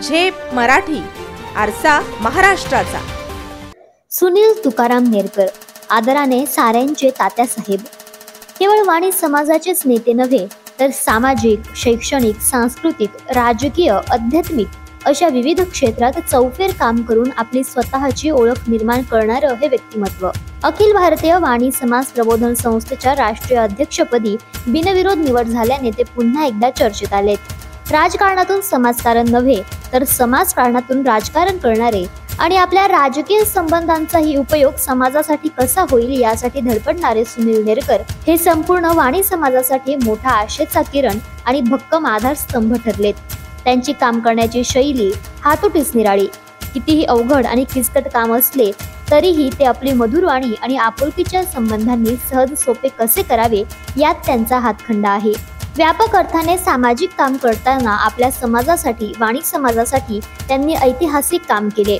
झेप मराठी, आरसा महाराष्ट्राचा। सुनील तुकाराम नेरकर, आदराने साऱ्यांचे तात्यासाहेब, केवळ वाणी समाजाचेच नेते नव्हे तर सामाजिक, शैक्षणिक, सांस्कृतिक, राजकीय, आध्यात्मिक अशा विविध क्षेत्रात चौफेर काम करून आपली स्वतःची ओळख निर्माण करणारं हे व्यक्तिमत्व अखिल भारतीय वाणी समाज प्रबोधन संस्थेच्या राष्ट्रीय अध्यक्षपदी बिनविरोध निवड झाल्याने ते पुन्हा एकदा चर्चेत आलेत। राजकारणातून समाजकारण नव्हे तर समाजकारणातून राजकारण करणारे आणि आपल्या राजकीय संबंधांचाही उपयोग समाजासाठी कसा होईल यासाठी धडपडणारे सुनील नेरकर हे संपूर्ण वाणी समाजासाठी मोठा आशेचा किरण आणि भक्कम आधारस्तंभ ठरलेत। त्यांची काम करण्याची शैली हातोटीस निराळी, कितीही अवघड आणि किचकट काम असले तरीही ते आपली मधुर वाणी आणि आपुलकीच्या संबंधांनी सहज सोपे कसे करावे यात त्यांचा हातखंडा आहे। व्यापक अर्थाने सामाजिक काम करताना आपल्या समाजासाठी, वाणी समाजासाठी त्यांनी ऐतिहासिक काम केले।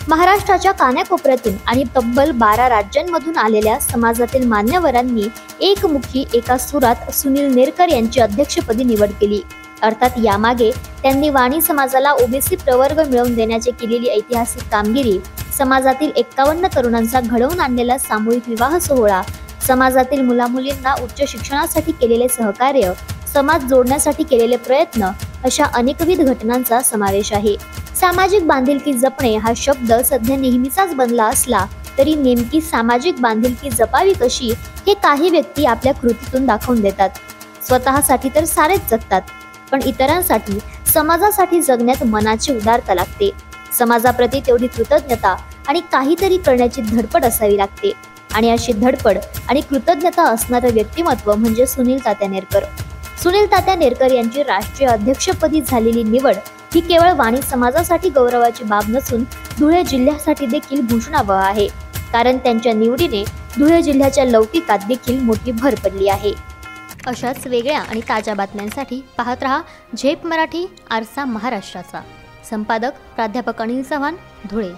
महाराष्ट्राच्या कानाकोपऱ्यातून आणि तब्बल 12 राज्यांमधून आलेल्या समाजातील मान्यवरांनी एकमुखी एका सुरात सुनील नेरकर यांची अध्यक्षपदी निवड केली। अर्थात यामागे त्यांनी वाणी समाजाला ओबीसी प्रवर्ग मिळवून देण्याची केलेली ऐतिहासिक कामगिरी, समाजातील 51 तरुणांचा घडवून आणलेला सामूहिक विवाह सोहळा, समाजातील मुलामुलींना उच्च शिक्षणासाठी केलेले सहकार्य, समाज जोडण्यासाठी केलेले प्रयत्न अशा अनेकविध घटनांचा समावेश आहे। सामाजिक बांधिलकी जपणे हा शब्द सध्या नेहमीचाच बनला असला तरी नेमकी सामाजिक बांधिलकी जपावी कशी हे काही व्यक्ती आपल्या कृतीतून दाखवून देतात। स्वतःसाठी तर सारेच जगतात, पण इतरांसाठी, समाजासाठी जगण्यात मनाची उदारता लागते। समाजाप्रती तेवढी कृतज्ञता आणि काहीतरी करण्याची धडपड असावी लागते आणि अशी धडपड आणि कृतज्ञता असणारं व्यक्तिमत्व म्हणजे सुनील तात्या नेरकर। सुनील तात्या नेरकर यांची राष्ट्रीय अध्यक्षपदी झालेली निवड ही केवळ वाणी समाजासाठी गौरवाची बाब नसून धुळे जिल्ह्यासाठी देखील भूषणावह आहे, कारण त्यांच्या निवडीने धुळे जिल्ह्याच्या लौकिकात देखील मोठी भर पडली आहे। अशाच वेगळ्या आणि ताज्या बातम्यांसाठी पाहत रहा झेप मराठी, आरसा महाराष्ट्राचा। संपादक प्राध्यापक अनिल चव्हाण, धुळे।